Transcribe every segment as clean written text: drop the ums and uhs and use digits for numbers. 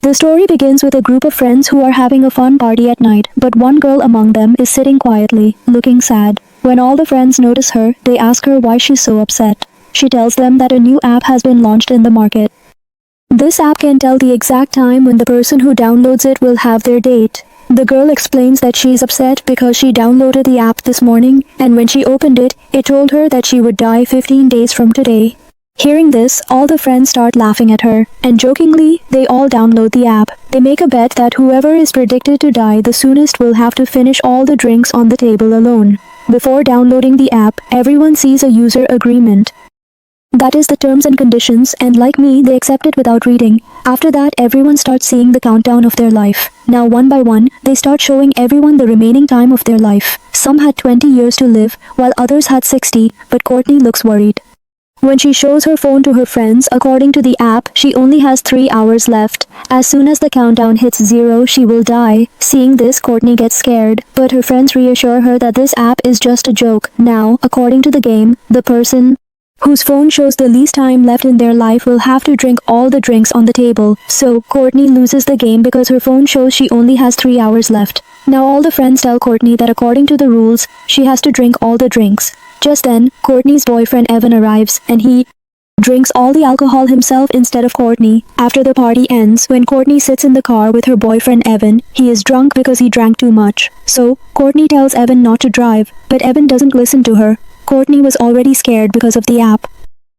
The story begins with a group of friends who are having a fun party at night, but one girl among them is sitting quietly, looking sad. When all the friends notice her, they ask her why she's so upset. She tells them that a new app has been launched in the market. This app can tell the exact time when the person who downloads it will have their date. The girl explains that she is upset because she downloaded the app this morning, and when she opened it, it told her that she would die 15 days from today. Hearing this, all the friends start laughing at her, and jokingly, they all download the app. They make a bet that whoever is predicted to die the soonest will have to finish all the drinks on the table alone. Before downloading the app, everyone sees a user agreement. That is the terms and conditions, and like me, they accept it without reading. After that, everyone starts seeing the countdown of their life. Now one by one, they start showing everyone the remaining time of their life. Some had 20 years to live, while others had 60, but Courtney looks worried. When she shows her phone to her friends, according to the app, she only has 3 hours left. As soon as the countdown hits 0, she will die. Seeing this, Courtney gets scared, but her friends reassure her that this app is just a joke. Now, according to the game, the person whose phone shows the least time left in their life will have to drink all the drinks on the table. So, Courtney loses the game because her phone shows she only has 3 hours left. Now all the friends tell Courtney that according to the rules, she has to drink all the drinks. Just then, Courtney's boyfriend Evan arrives, and he drinks all the alcohol himself instead of Courtney. After the party ends, when Courtney sits in the car with her boyfriend Evan, he is drunk because he drank too much. So, Courtney tells Evan not to drive, but Evan doesn't listen to her. Courtney was already scared because of the app.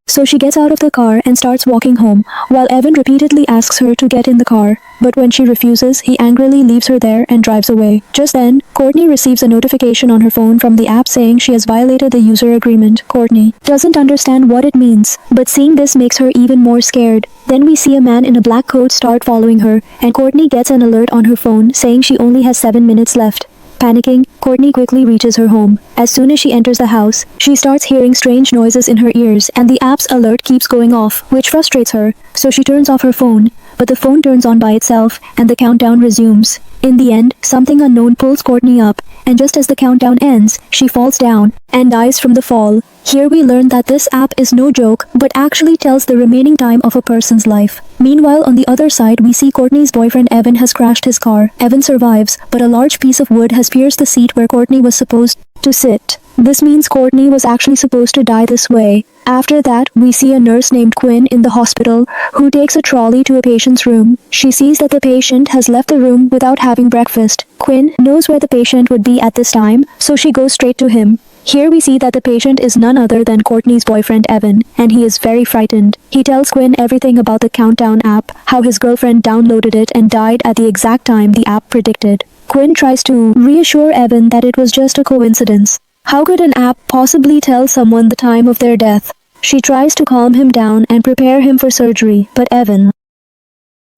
So she gets out of the car and starts walking home, while Evan repeatedly asks her to get in the car. But when she refuses, he angrily leaves her there and drives away. Just then, Courtney receives a notification on her phone from the app saying she has violated the user agreement. Courtney doesn't understand what it means, but seeing this makes her even more scared. Then we see a man in a black coat start following her, and Courtney gets an alert on her phone saying she only has 7 minutes left. Panicking, Courtney quickly reaches her home. As soon as she enters the house, she starts hearing strange noises in her ears, and the app's alert keeps going off, which frustrates her, so she turns off her phone. But the phone turns on by itself, and the countdown resumes. In the end, something unknown pulls Courtney up, and just as the countdown ends, she falls down and dies from the fall. Here we learn that this app is no joke, but actually tells the remaining time of a person's life. Meanwhile, on the other side, we see Courtney's boyfriend Evan has crashed his car. Evan survives, but a large piece of wood has pierced the seat where Courtney was supposed to sit. This means Courtney was actually supposed to die this way. After that, we see a nurse named Quinn in the hospital, who takes a trolley to a patient's room. She sees that the patient has left the room without having breakfast. Quinn knows where the patient would be at this time, so she goes straight to him. Here we see that the patient is none other than Courtney's boyfriend Evan, and he is very frightened. He tells Quinn everything about the countdown app, how his girlfriend downloaded it and died at the exact time the app predicted. Quinn tries to reassure Evan that it was just a coincidence. How could an app possibly tell someone the time of their death? She tries to calm him down and prepare him for surgery, but Evan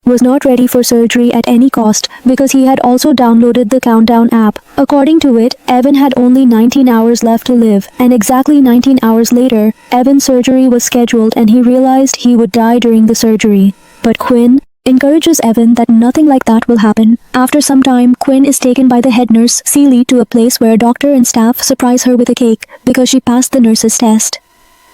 was not ready for surgery at any cost because he had also downloaded the countdown app. According to it, Evan had only 19 hours left to live, and exactly 19 hours later, Evan's surgery was scheduled and he realized he would die during the surgery. But Quinn encourages Evan that nothing like that will happen. After some time, Quinn is taken by the head nurse, Celie, to a place where a doctor and staff surprise her with a cake because she passed the nurse's test.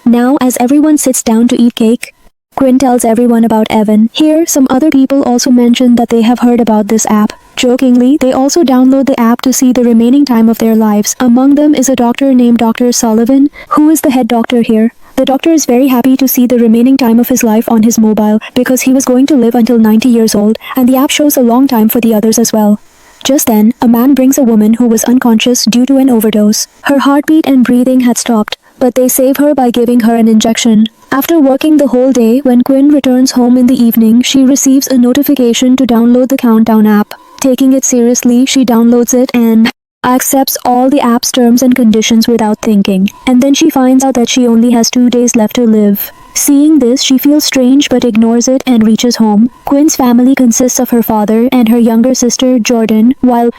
Now, as everyone sits down to eat cake, Quinn tells everyone about Evan. Here, some other people also mention that they have heard about this app. Jokingly, they also download the app to see the remaining time of their lives. Among them is a doctor named Dr. Sullivan, who is the head doctor here. The doctor is very happy to see the remaining time of his life on his mobile because he was going to live until 90 years old, and the app shows a long time for the others as well. Just then, a man brings a woman who was unconscious due to an overdose. Her heartbeat and breathing had stopped, but they save her by giving her an injection. After working the whole day, when Quinn returns home in the evening, she receives a notification to download the countdown app. Taking it seriously, she downloads it and accepts all the app's terms and conditions without thinking. And then she finds out that she only has 2 days left to live. Seeing this, she feels strange but ignores it and reaches home. Quinn's family consists of her father and her younger sister, Jordan, while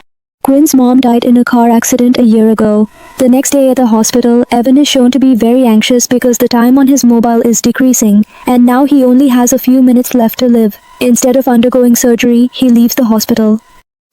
Quinn's mom died in a car accident a year ago. The next day at the hospital, Evan is shown to be very anxious because the time on his mobile is decreasing, and now he only has a few minutes left to live. Instead of undergoing surgery, he leaves the hospital.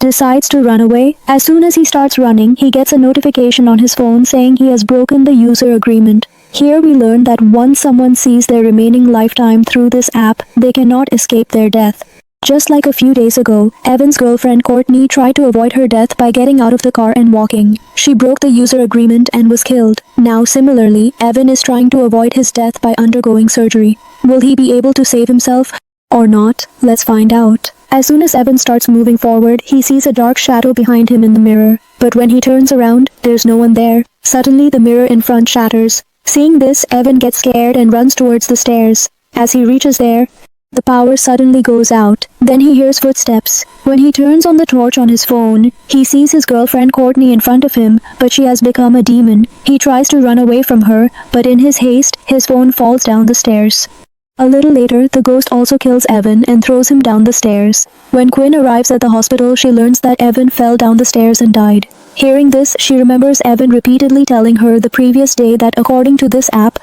Decides to run away. As soon as he starts running, he gets a notification on his phone saying he has broken the user agreement. Here we learn that once someone sees their remaining lifetime through this app, they cannot escape their death. Just like a few days ago, Evan's girlfriend Courtney tried to avoid her death by getting out of the car and walking. She broke the user agreement and was killed. Now similarly, Evan is trying to avoid his death by undergoing surgery. Will he be able to save himself? Or not? Let's find out. As soon as Evan starts moving forward, he sees a dark shadow behind him in the mirror. But when he turns around, there's no one there. Suddenly the mirror in front shatters. Seeing this, Evan gets scared and runs towards the stairs. As he reaches there, the power suddenly goes out. Then he hears footsteps. When he turns on the torch on his phone, he sees his girlfriend Courtney in front of him, but she has become a demon. He tries to run away from her, but in his haste, his phone falls down the stairs. A little later, the ghost also kills Evan and throws him down the stairs. When Quinn arrives at the hospital, she learns that Evan fell down the stairs and died. Hearing this, she remembers Evan repeatedly telling her the previous day that according to this app,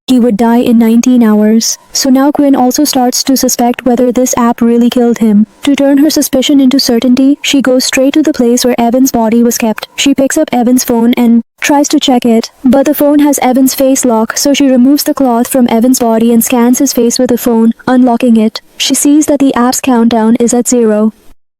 he would die in 19 hours. So now Quinn also starts to suspect whether this app really killed him. To turn her suspicion into certainty, she goes straight to the place where Evan's body was kept. She picks up Evan's phone and tries to check it, but the phone has Evan's face lock, so she removes the cloth from Evan's body and scans his face with the phone, unlocking it. She sees that the app's countdown is at 0.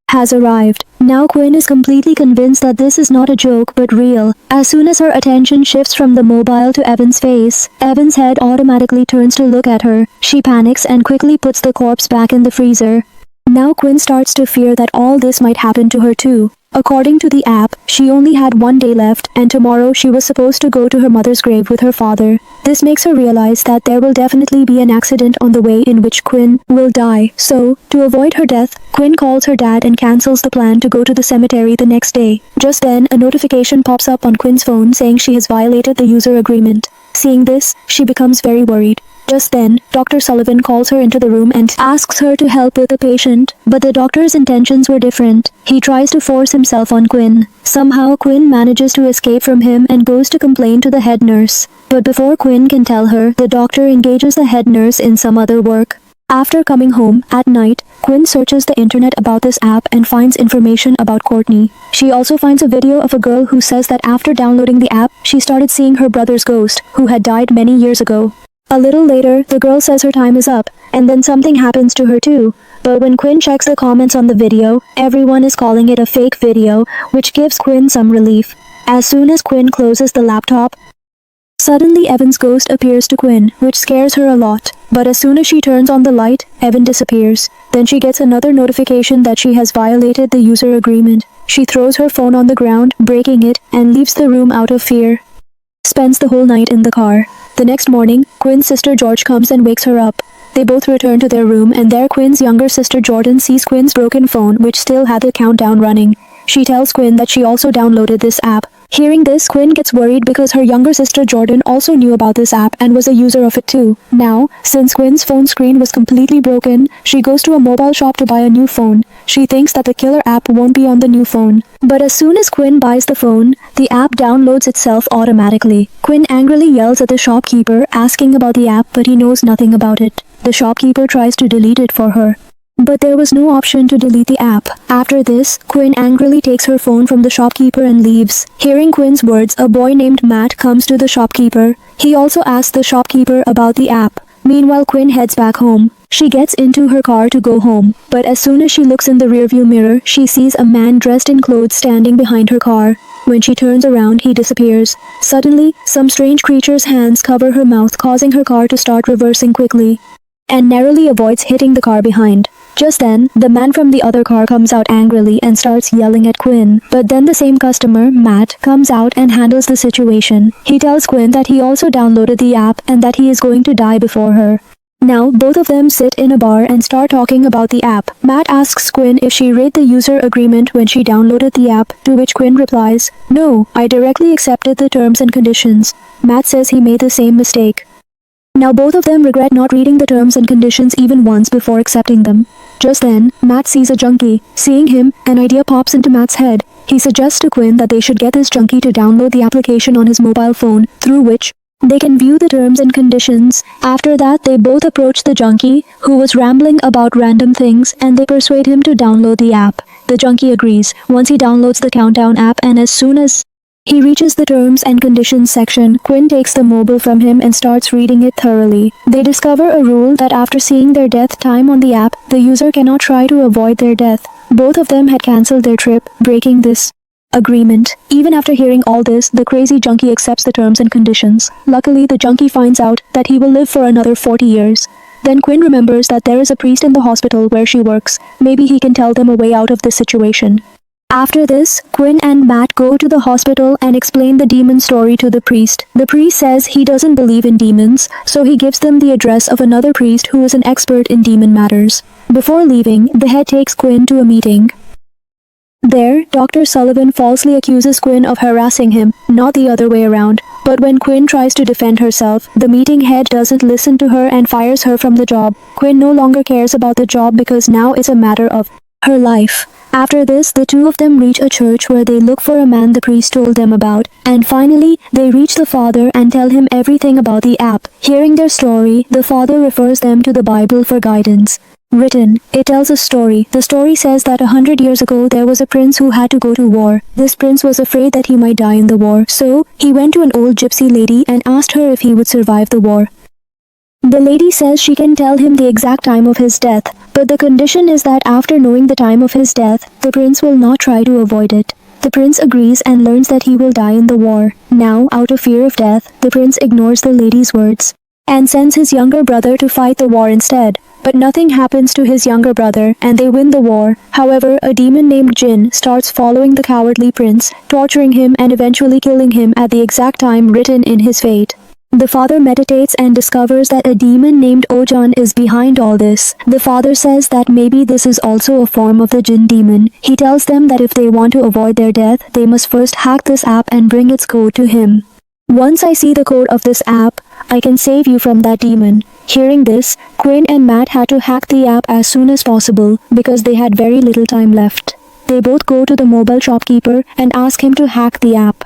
Has arrived. Now Quinn is completely convinced that this is not a joke but real. As soon as her attention shifts from the mobile to Evan's face, Evan's head automatically turns to look at her. She panics and quickly puts the corpse back in the freezer. Now Quinn starts to fear that all this might happen to her too. According to the app, she only had 1 day left, and tomorrow she was supposed to go to her mother's grave with her father. This makes her realize that there will definitely be an accident on the way in which Quinn will die. So, to avoid her death, Quinn calls her dad and cancels the plan to go to the cemetery the next day. Just then, a notification pops up on Quinn's phone saying she has violated the user agreement. Seeing this, she becomes very worried. Just then, Dr. Sullivan calls her into the room and asks her to help with the patient, but the doctor's intentions were different. He tries to force himself on Quinn. Somehow, Quinn manages to escape from him and goes to complain to the head nurse. But before Quinn can tell her, the doctor engages the head nurse in some other work. After coming home, at night, Quinn searches the internet about this app and finds information about Courtney. She also finds a video of a girl who says that after downloading the app, she started seeing her brother's ghost, who had died many years ago. A little later, the girl says her time is up, and then something happens to her too. But when Quinn checks the comments on the video, everyone is calling it a fake video, which gives Quinn some relief. As soon as Quinn closes the laptop, suddenly Evan's ghost appears to Quinn, which scares her a lot. But as soon as she turns on the light, Evan disappears. Then she gets another notification that she has violated the user agreement. She throws her phone on the ground, breaking it, and leaves the room out of fear. Spends the whole night in the car. The next morning, Quinn's sister George comes and wakes her up. They both return to their room, and there Quinn's younger sister Jordan sees Quinn's broken phone, which still had the countdown running. She tells Quinn that she also downloaded this app. Hearing this, Quinn gets worried because her younger sister Jordan also knew about this app and was a user of it too. Now, since Quinn's phone screen was completely broken, she goes to a mobile shop to buy a new phone. She thinks that the killer app won't be on the new phone. But as soon as Quinn buys the phone, the app downloads itself automatically. Quinn angrily yells at the shopkeeper, asking about the app, but he knows nothing about it. The shopkeeper tries to delete it for her, but there was no option to delete the app. After this, Quinn angrily takes her phone from the shopkeeper and leaves. Hearing Quinn's words, a boy named Matt comes to the shopkeeper. He also asks the shopkeeper about the app. Meanwhile, Quinn heads back home. She gets into her car to go home, but as soon as she looks in the rearview mirror, she sees a man dressed in clothes standing behind her car. When she turns around, he disappears. Suddenly, some strange creature's hands cover her mouth, causing her car to start reversing quickly, and narrowly avoids hitting the car behind. Just then, the man from the other car comes out angrily and starts yelling at Quinn. But then the same customer, Matt, comes out and handles the situation. He tells Quinn that he also downloaded the app and that he is going to die before her. Now, both of them sit in a bar and start talking about the app. Matt asks Quinn if she read the user agreement when she downloaded the app, to which Quinn replies, "No, I directly accepted the terms and conditions." Matt says he made the same mistake. Now both of them regret not reading the terms and conditions even once before accepting them. Just then, Matt sees a junkie. Seeing him, an idea pops into Matt's head. He suggests to Quinn that they should get this junkie to download the application on his mobile phone, through which they can view the terms and conditions. After that, they both approach the junkie, who was rambling about random things, and they persuade him to download the app. The junkie agrees. Once he downloads the countdown app, and as soon as He reaches the terms and conditions section. Quinn takes the mobile from him and starts reading it thoroughly. They discover a rule that after seeing their death time on the app, the user cannot try to avoid their death. Both of them had cancelled their trip, breaking this agreement. Even after hearing all this, the crazy junkie accepts the terms and conditions. Luckily, the junkie finds out that he will live for another 40 years. Then Quinn remembers that there is a priest in the hospital where she works. Maybe he can tell them a way out of this situation. After this, Quinn and Matt go to the hospital and explain the demon story to the priest. The priest says he doesn't believe in demons, so he gives them the address of another priest who is an expert in demon matters. Before leaving, the head takes Quinn to a meeting. There, Dr. Sullivan falsely accuses Quinn of harassing him, not the other way around. But when Quinn tries to defend herself, the meeting head doesn't listen to her and fires her from the job. Quinn no longer cares about the job because now it's a matter of her life. After this, the two of them reach a church where they look for a man the priest told them about. And finally, they reach the father and tell him everything about the app. Hearing their story, the father refers them to the Bible for guidance. Written, it tells a story. The story says that 100 years ago there was a prince who had to go to war. This prince was afraid that he might die in the war, so he went to an old gypsy lady and asked her if he would survive the war. The lady says she can tell him the exact time of his death, but the condition is that after knowing the time of his death, the prince will not try to avoid it. The prince agrees and learns that he will die in the war. Now, out of fear of death, the prince ignores the lady's words and sends his younger brother to fight the war instead. But nothing happens to his younger brother, and they win the war. However, a demon named Jinn starts following the cowardly prince, torturing him and eventually killing him at the exact time written in his fate. The father meditates and discovers that a demon named Ojan is behind all this. The father says that maybe this is also a form of the Jinn demon. He tells them that if they want to avoid their death, they must first hack this app and bring its code to him. Once I see the code of this app, I can save you from that demon. Hearing this, Quinn and Matt had to hack the app as soon as possible because they had very little time left. They both go to the mobile shopkeeper and ask him to hack the app.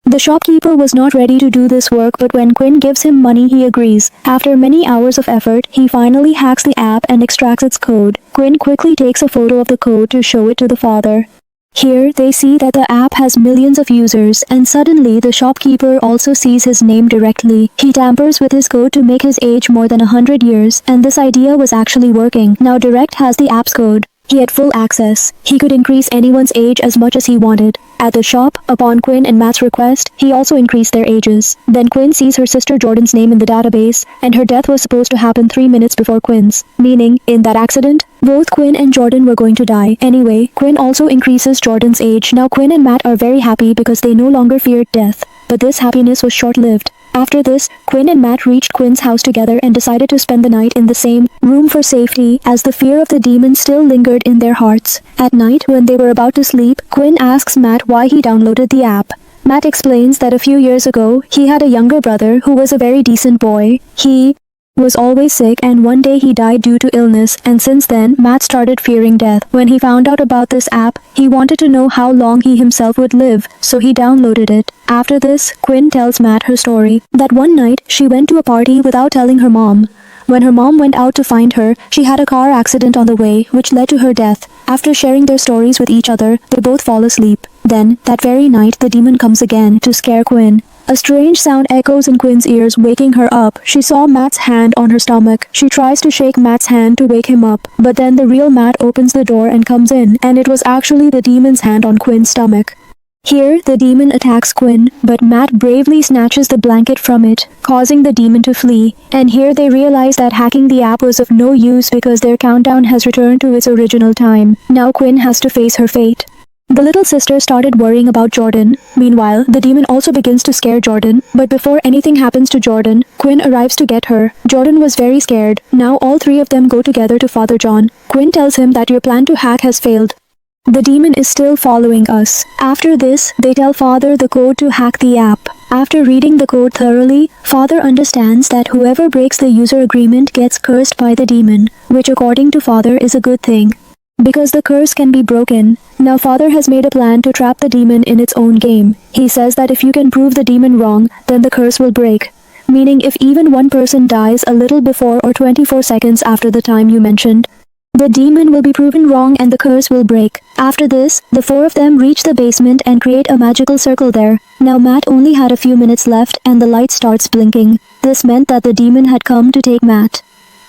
The shopkeeper was not ready to do this work, but when Quinn gives him money, he agrees. After many hours of effort, he finally hacks the app and extracts its code. Quinn quickly takes a photo of the code to show it to the father. Here, they see that the app has millions of users, and suddenly the shopkeeper also sees his name directly. He tampers with his code to make his age more than 100 years, and this idea was actually working. Now Direct has the app's code. He had full access. He could increase anyone's age as much as he wanted. At the shop, upon Quinn and Matt's request, he also increased their ages. Then Quinn sees her sister Jordan's name in the database, and her death was supposed to happen 3 minutes before Quinn's. Meaning, in that accident, both Quinn and Jordan were going to die. Anyway, Quinn also increases Jordan's age. Now Quinn and Matt are very happy because they no longer feared death. But this happiness was short-lived. After this, Quinn and Matt reached Quinn's house together and decided to spend the night in the same room for safety, as the fear of the demon still lingered in their hearts. At night, when they were about to sleep, Quinn asks Matt why he downloaded the app. Matt explains that a few years ago, he had a younger brother who was a very decent boy. He was always sick, and one day he died due to illness, and since then, Matt started fearing death. When he found out about this app, he wanted to know how long he himself would live, so he downloaded it. After this, Quinn tells Matt her story, that one night, she went to a party without telling her mom. When her mom went out to find her, she had a car accident on the way, which led to her death. After sharing their stories with each other, they both fall asleep. Then, that very night, the demon comes again to scare Quinn. A strange sound echoes in Quinn's ears, waking her up. She saw Matt's hand on her stomach. She tries to shake Matt's hand to wake him up, but then the real Matt opens the door and comes in, and it was actually the demon's hand on Quinn's stomach. Here, the demon attacks Quinn, but Matt bravely snatches the blanket from it, causing the demon to flee. And here they realize that hacking the app was of no use because their countdown has returned to its original time. Now Quinn has to face her fate. The little sister started worrying about Jordan. Meanwhile, the demon also begins to scare Jordan, but before anything happens to Jordan, Quinn arrives to get her. Jordan was very scared. Now all three of them go together to Father John. Quinn tells him that your plan to hack has failed. The demon is still following us. After this, they tell Father the code to hack the app. After reading the code thoroughly, Father understands that whoever breaks the user agreement gets cursed by the demon, which according to Father is a good thing, because the curse can be broken. Now Father has made a plan to trap the demon in its own game. He says that if you can prove the demon wrong, then the curse will break. Meaning if even one person dies a little before or 24 seconds after the time you mentioned, the demon will be proven wrong and the curse will break. After this, the four of them reach the basement and create a magical circle there. Now Matt only had a few minutes left and the light starts blinking. This meant that the demon had come to take Matt.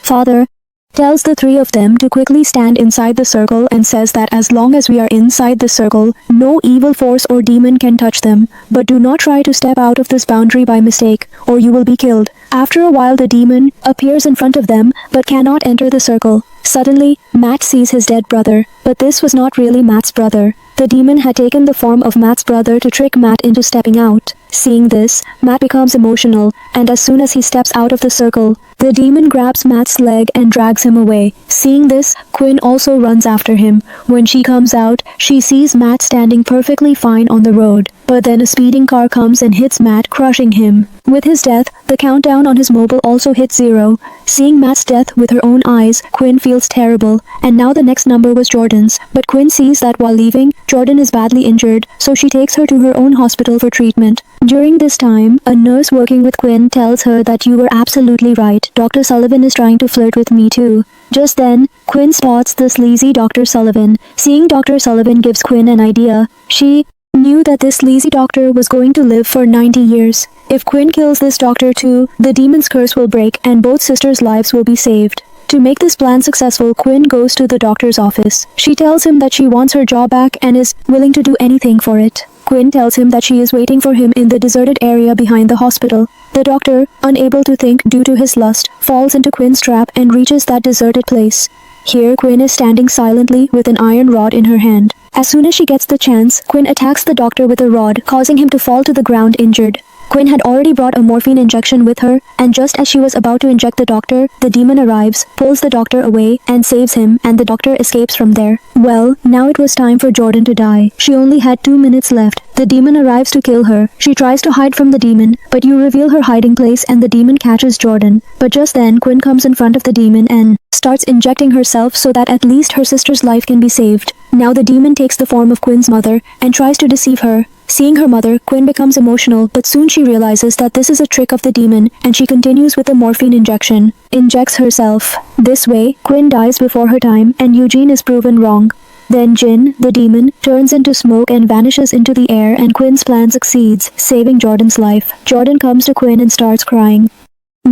Father tells the three of them to quickly stand inside the circle and says that as long as we are inside the circle, no evil force or demon can touch them. But do not try to step out of this boundary by mistake, or you will be killed. After a while the demon appears in front of them, but cannot enter the circle. Suddenly, Matt sees his dead brother, but this was not really Matt's brother. The demon had taken the form of Matt's brother to trick Matt into stepping out. Seeing this, Matt becomes emotional, and as soon as he steps out of the circle, the demon grabs Matt's leg and drags him away. Seeing this, Quinn also runs after him. When she comes out, she sees Matt standing perfectly fine on the road. But then a speeding car comes and hits Matt, crushing him. With his death, the countdown on his mobile also hits 0. Seeing Matt's death with her own eyes, Quinn feels terrible, and now the next number was Jordan's. But Quinn sees that while leaving, Jordan is badly injured, so she takes her to her own hospital for treatment. During this time, a nurse working with Quinn tells her that you were absolutely right. Dr. Sullivan is trying to flirt with me too. Just then, Quinn spots the sleazy Dr. Sullivan. Seeing Dr. Sullivan gives Quinn an idea. She knew that this sleazy doctor was going to live for 90 years. If Quinn kills this doctor too, the demon's curse will break and both sisters' lives will be saved. To make this plan successful, Quinn goes to the doctor's office. She tells him that she wants her job back and is willing to do anything for it. Quinn tells him that she is waiting for him in the deserted area behind the hospital. The doctor, unable to think due to his lust, falls into Quinn's trap and reaches that deserted place. Here, Quinn is standing silently with an iron rod in her hand. As soon as she gets the chance, Quinn attacks the doctor with a rod, causing him to fall to the ground injured. Quinn had already brought a morphine injection with her, and just as she was about to inject the doctor, the demon arrives, pulls the doctor away, and saves him, and the doctor escapes from there. Well, now it was time for Jordan to die. She only had 2 minutes left. The demon arrives to kill her. She tries to hide from the demon, but you reveal her hiding place and the demon catches Jordan. But just then, Quinn comes in front of the demon and starts injecting herself so that at least her sister's life can be saved. Now the demon takes the form of Quinn's mother and tries to deceive her. Seeing her mother, Quinn becomes emotional, but soon she realizes that this is a trick of the demon, and she continues with the morphine injection. Injects herself. This way, Quinn dies before her time, and Eugene is proven wrong. Then Jin, the demon, turns into smoke and vanishes into the air, and Quinn's plan succeeds, saving Jordan's life. Jordan comes to Quinn and starts crying.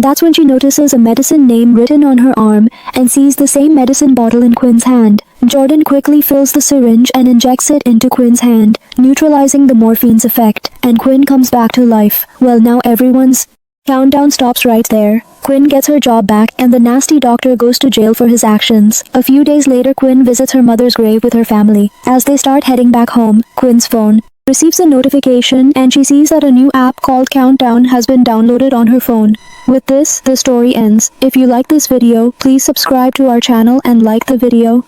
That's when she notices a medicine name written on her arm and sees the same medicine bottle in Quinn's hand. Jordan quickly fills the syringe and injects it into Quinn's hand, neutralizing the morphine's effect, and Quinn comes back to life. Well, now everyone's countdown stops right there. Quinn gets her job back and the nasty doctor goes to jail for his actions. A few days later, Quinn visits her mother's grave with her family. As they start heading back home, Quinn's phone receives a notification and she sees that a new app called Countdown has been downloaded on her phone. With this, the story ends. If you like this video, please subscribe to our channel and like the video.